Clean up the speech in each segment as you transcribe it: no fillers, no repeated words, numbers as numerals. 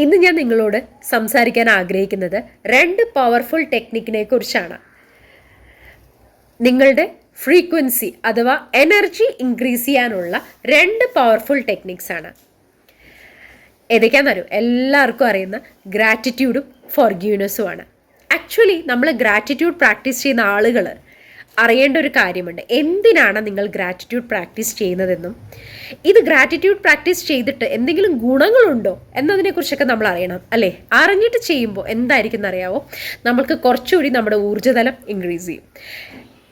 ഇന്ന് ഞാൻ നിങ്ങളോട് സംസാരിക്കാൻ ആഗ്രഹിക്കുന്നത് 2 പവർഫുൾ ടെക്നിക്കിനെ കുറിച്ചാണ്. നിങ്ങളുടെ ഫ്രീക്വൻസി അഥവാ എനർജി ഇൻക്രീസ് ചെയ്യാനുള്ള 2 പവർഫുൾ ടെക്നിക്സ് ആണ്. ഏതൊക്കെയാണെന്നറിയോ? എല്ലാവർക്കും അറിയുന്ന ഗ്രാറ്റിറ്റ്യൂഡും ഫോർഗീവ്നെസ്സുമാണ്. ആക്ച്വലി നമ്മൾ ഗ്രാറ്റിറ്റ്യൂഡ് പ്രാക്ടീസ് ചെയ്യുന്ന ആളുകൾ അറിയേണ്ട ഒരു കാര്യമുണ്ട്. എന്തിനാണ് നിങ്ങൾ ഗ്രാറ്റിറ്റ്യൂഡ് പ്രാക്ടീസ് ചെയ്യുന്നതെന്നും ഇത് ഗ്രാറ്റിറ്റ്യൂഡ് പ്രാക്ടീസ് ചെയ്തിട്ട് എന്തെങ്കിലും ഗുണങ്ങളുണ്ടോ എന്നതിനെക്കുറിച്ചൊക്കെ നമ്മൾ അറിയണം, അല്ലേ? അറിഞ്ഞിട്ട് ചെയ്യുമ്പോൾ എന്തായിരിക്കും എന്നറിയാവോ? നമ്മൾക്ക് കുറച്ചുകൂടി നമ്മുടെ ഊർജ്ജതലം ഇൻക്രീസ് ചെയ്യും.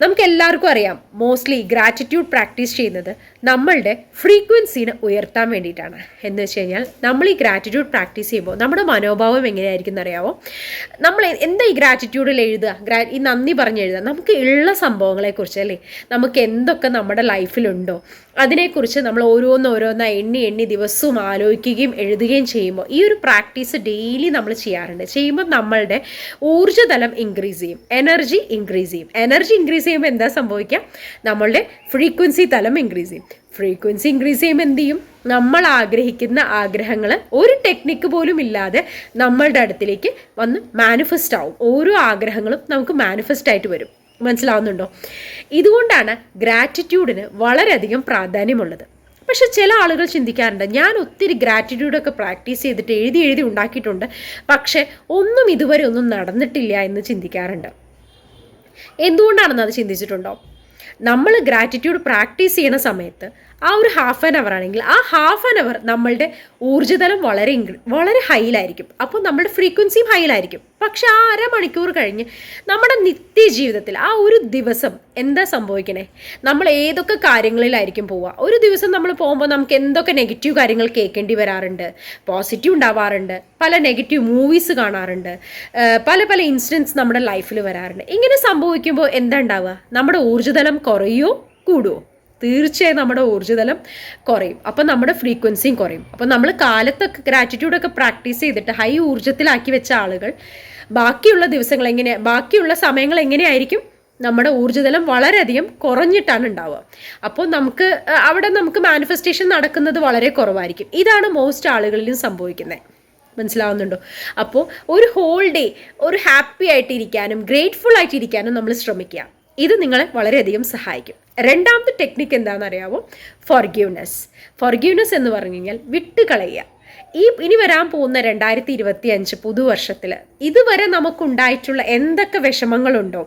നമുക്ക് എല്ലാവർക്കും അറിയാം, മോസ്റ്റ്ലി ഗ്രാറ്റിറ്റ്യൂഡ് പ്രാക്ടീസ് ചെയ്യുന്നത് നമ്മളുടെ ഫ്രീക്വൻസിനെ ഉയർത്താൻ വേണ്ടിയിട്ടാണ്. എന്ന് വെച്ച് കഴിഞ്ഞാൽ നമ്മൾ ഈ ഗ്രാറ്റിറ്റ്യൂഡ് പ്രാക്ടീസ് ചെയ്യുമ്പോൾ നമ്മുടെ മനോഭാവം എങ്ങനെയായിരിക്കും എന്നറിയാവോ? നമ്മൾ എന്താ ഈ ഗ്രാറ്റിറ്റ്യൂഡിൽ എഴുതുക, ഈ നന്ദി പറഞ്ഞ് എഴുതുക, നമുക്ക് ഉള്ള സംഭവങ്ങളെക്കുറിച്ച്, അല്ലേ? നമുക്ക് എന്തൊക്കെ നമ്മുടെ ലൈഫിലുണ്ടോ അതിനെക്കുറിച്ച് നമ്മൾ ഓരോന്നായി എണ്ണി ദിവസവും ആലോചിക്കുകയും എഴുതുകയും ചെയ്യുമ്പോൾ ഈ ഒരു പ്രാക്ടീസ് ഡെയിലി നമ്മൾ ചെയ്യാറുണ്ട്. ചെയ്യുമ്പോൾ നമ്മളുടെ ഊർജ്ജതലം ഇൻക്രീസ് ചെയ്യും, എനർജി ഇൻക്രീസ് ചെയ്യും. എനർജി ഇൻക്രീസ് ചെയ്യുമ്പോൾ എന്താ സംഭവിക്കുക? നമ്മളുടെ ഫ്രീക്വൻസി തലം ഇൻക്രീസ് ചെയ്യും. ഫ്രീക്വൻസി ഇൻക്രീസ് ചെയ്യുമ്പോൾ എന്ത് ചെയ്യും? നമ്മൾ ആഗ്രഹിക്കുന്ന ആഗ്രഹങ്ങൾ ഒരു ടെക്നിക്ക് പോലും ഇല്ലാതെ നമ്മളുടെ അടുത്തിലേക്ക് വന്ന് മാനിഫെസ്റ്റ് ആവും. ഓരോ ആഗ്രഹങ്ങളും നമുക്ക് മാനിഫെസ്റ്റ് ആയിട്ട് വരും. മനസ്സിലാവുന്നുണ്ടോ? ഇതുകൊണ്ടാണ് ഗ്രാറ്റിറ്റ്യൂഡിന് വളരെയധികം പ്രാധാന്യമുള്ളത്. പക്ഷെ ചില ആളുകൾ ചിന്തിക്കാറുണ്ട്, ഞാൻ ഒത്തിരി ഗ്രാറ്റിറ്റ്യൂഡൊക്കെ പ്രാക്ടീസ് ചെയ്തിട്ട് എഴുതി ഉണ്ടാക്കിയിട്ടുണ്ട്, പക്ഷെ ഇതുവരെ ഒന്നും നടന്നിട്ടില്ല എന്ന് ചിന്തിക്കാറുണ്ട്. എന്തുകൊണ്ടാണെന്ന് അത് ചിന്തിച്ചിട്ടുണ്ടോ? നമ്മൾ ഗ്രാറ്റിറ്റ്യൂഡ് പ്രാക്ടീസ് ചെയ്യുന്ന സമയത്ത് ആ ഒരു ഹാഫ് ആൻ അവർ ആണെങ്കിൽ ആ ഹാഫ് ആൻ അവർ നമ്മളുടെ ഊർജ്ജതലം വളരെ ഹൈയിലായിരിക്കും. അപ്പോൾ നമ്മുടെ ഫ്രീക്വൻസിയും ഹൈയിലായിരിക്കും. പക്ഷെ ആ അരമണിക്കൂർ കഴിഞ്ഞ് നമ്മുടെ നിത്യജീവിതത്തിൽ ആ ഒരു ദിവസം എന്താ സംഭവിക്കണേ? നമ്മൾ ഏതൊക്കെ കാര്യങ്ങളിലായിരിക്കും പോവുക? ഒരു ദിവസം നമ്മൾ പോകുമ്പോൾ നമുക്ക് എന്തൊക്കെ നെഗറ്റീവ് കാര്യങ്ങൾ കേൾക്കേണ്ടി വരാറുണ്ട്, പോസിറ്റീവ് ഉണ്ടാവാറുണ്ട്, പല നെഗറ്റീവ് മൂവീസ് കാണാറുണ്ട്, പല ഇൻസിഡൻസ് നമ്മുടെ ലൈഫിൽ വരാറുണ്ട്. ഇങ്ങനെ സംഭവിക്കുമ്പോൾ എന്താ ഉണ്ടാവുക? നമ്മുടെ ഊർജ്ജതലം കുറയോ കൂടുമോ? തീർച്ചയായും നമ്മുടെ ഊർജ്ജതലം കുറയും. അപ്പം നമ്മുടെ ഫ്രീക്വൻസിയും കുറയും. അപ്പം നമ്മൾ കാലത്തൊക്കെ ഗ്രാറ്റിറ്റ്യൂഡൊക്കെ പ്രാക്ടീസ് ചെയ്തിട്ട് ഹൈ ഊർജ്ജത്തിലാക്കി വെച്ച ആളുകൾ ബാക്കിയുള്ള സമയങ്ങൾ എങ്ങനെയായിരിക്കും? നമ്മുടെ ഊർജ്ജതലം വളരെയധികം കുറഞ്ഞിട്ടാണ് ഉണ്ടാവുക. അപ്പോൾ നമുക്ക് മാനിഫെസ്റ്റേഷൻ നടക്കുന്നത് വളരെ കുറവായിരിക്കും. ഇതാണ് മോസ്റ്റ് ആളുകളിലും സംഭവിക്കുന്നത്. മനസ്സിലാവുന്നുണ്ടോ? അപ്പോൾ ഒരു ഹോൾ ഡേ ഒരു ഹാപ്പി ആയിട്ടിരിക്കാനും ഗ്രേറ്റ്ഫുൾ ആയിട്ടിരിക്കാനും നമ്മൾ ശ്രമിക്കുക. ഇത് നിങ്ങളെ വളരെയധികം സഹായിക്കും. രണ്ടാമത്തെ ടെക്നിക്ക് എന്താണെന്ന് അറിയാമോ? ഫോർഗീവ്നെസ് എന്ന് പറഞ്ഞു കഴിഞ്ഞാൽ വിട്ടുകളയുക. ഇനി വരാൻ പോകുന്ന 2025 പുതുവർഷത്തിൽ ഇതുവരെ നമുക്കുണ്ടായിട്ടുള്ള എന്തൊക്കെ വിഷമങ്ങളുണ്ടോ,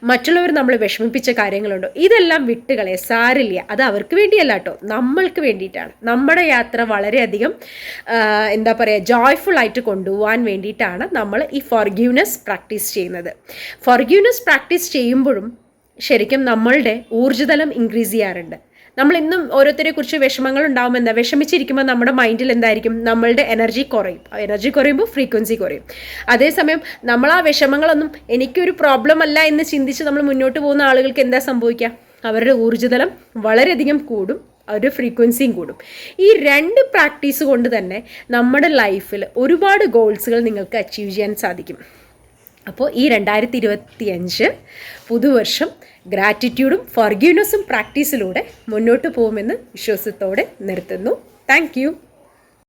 മറ്റുള്ളവർ നമ്മൾ വിഷമിപ്പിച്ച കാര്യങ്ങളുണ്ടോ, ഇതെല്ലാം വിട്ടുകളയുക. സാരില്ല, അത് അവർക്ക് വേണ്ടിയല്ല കേട്ടോ, നമ്മൾക്ക് വേണ്ടിയിട്ടാണ്. നമ്മുടെ യാത്ര വളരെയധികം ജോയ്ഫുൾ ആയിട്ട് കൊണ്ടുപോകാൻ വേണ്ടിയിട്ടാണ് നമ്മൾ ഈ ഫോർഗീവ്നെസ് പ്രാക്ടീസ് ചെയ്യുന്നത്. ഫോർഗീവ്നെസ് പ്രാക്ടീസ് ചെയ്യുമ്പോഴും ശരിക്കും നമ്മളുടെ ഊർജ്ജതലം ഇൻക്രീസ് ചെയ്യാറുണ്ട്. നമ്മൾ ഇന്നും ഓരോരുത്തരെ കുറിച്ച് വിഷമങ്ങൾ ഉണ്ടാകുമ്പോൾ വിഷമിച്ചിരിക്കുമ്പോൾ നമ്മുടെ മൈൻഡിൽ എന്തായിരിക്കും? നമ്മളുടെ എനർജി കുറയും. എനർജി കുറയുമ്പോൾ ഫ്രീക്വൻസി കുറയും. അതേസമയം നമ്മൾ ആ വിഷമങ്ങളൊന്നും എനിക്കൊരു പ്രോബ്ലം അല്ല എന്ന് ചിന്തിച്ച് നമ്മൾ മുന്നോട്ട് പോകുന്ന ആളുകൾക്ക് എന്താ സംഭവിക്കുക? അവരുടെ ഊർജ്ജതലം വളരെയധികം കൂടും, അവരുടെ ഫ്രീക്വൻസിയും കൂടും. ഈ 2 പ്രാക്ടീസ് കൊണ്ട് തന്നെ നമ്മുടെ ലൈഫിൽ ഒരുപാട് ഗോൾസുകൾ നിങ്ങൾക്ക് അച്ചീവ് ചെയ്യാൻ സാധിക്കും. അപ്പോൾ ഈ 2025 പുതുവർഷം ഗ്രാറ്റിറ്റ്യൂഡും ഫോർഗീവ്നെസ്സും പ്രാക്ടീസിലൂടെ മുന്നോട്ട് പോകുമെന്ന് വിശ്വാസത്തോടെ നിർത്തുന്നു. Thank you.